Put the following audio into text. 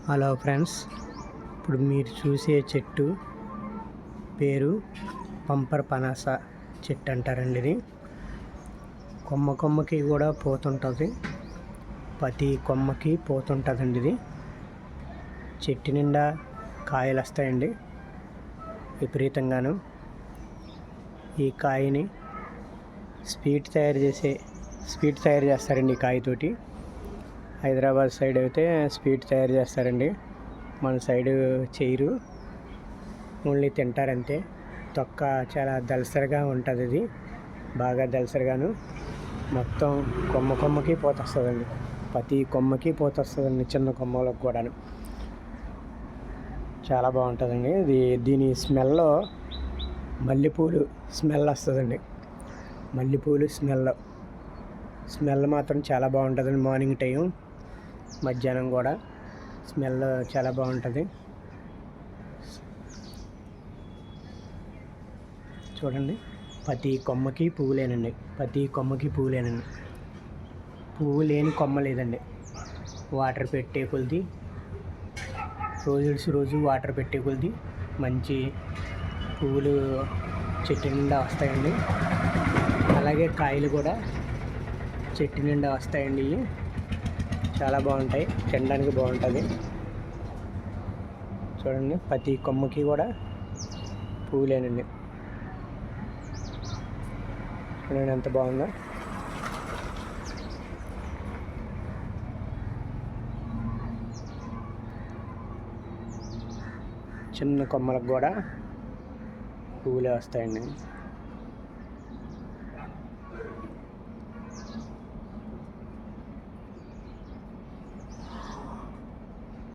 Hello friends, ఇప్పుడు మీరు చూసే చెట్టు పేరు పంపర్ పనాస చెట్టు అంటారండి. ఇది కొమ్మకి కూడా పోతుంటుంది, ప్రతి కొమ్మకి పోతుంటుందండి. ఇది చెట్టు నిండా కాయలు వస్తాయండి విపరీతంగాను. ఈ కాయని స్వీట్ తయారు చేస్తారండి. ఈ కాయతోటి హైదరాబాద్ సైడ్ అయితే స్వీట్ తయారు చేస్తారండి. మన సైడు చేయరు, ఓన్లీ తింటారంతే. తొక్క చాలా దళసరిగా ఉంటుంది. ఇది బాగా దళసరిగాను మొత్తం కొమ్మకి పోతొస్తుందండి. ప్రతి కొమ్మకి పోతొస్తుందండి, చిన్న కొమ్మలకు కూడాను. చాలా బాగుంటుందండి. దీని స్మెల్లో మల్లెపూలు స్మెల్ వస్తుందండి. మల్లెపూలు స్మెల్ మాత్రం చాలా బాగుంటుందండి. మార్నింగ్ టైం, మధ్యాహ్నం కూడా స్మెల్ చాలా బాగుంటుంది. చూడండి, ప్రతి కొమ్మకి పువ్వులేనండి. పువ్వు లేని కొమ్మ లేదండి. వాటర్ పెట్టే కొలిది, రోజు వాటర్ పెట్టే కొలిది మంచి పువ్వులు చెట్టు నిండా వస్తాయండి. అలాగే కాయలు కూడా చెట్టు నిండా వస్తాయండి. ఇవి చాలా బాగుంటాయి, తినడానికి బాగుంటుంది. చూడండి, ప్రతి కొమ్మకి కూడా పువ్వులేనండి. చూడండి ఎంత బాగుందో. చిన్న కొమ్మలకు కూడా పువ్వులే వస్తాయండి.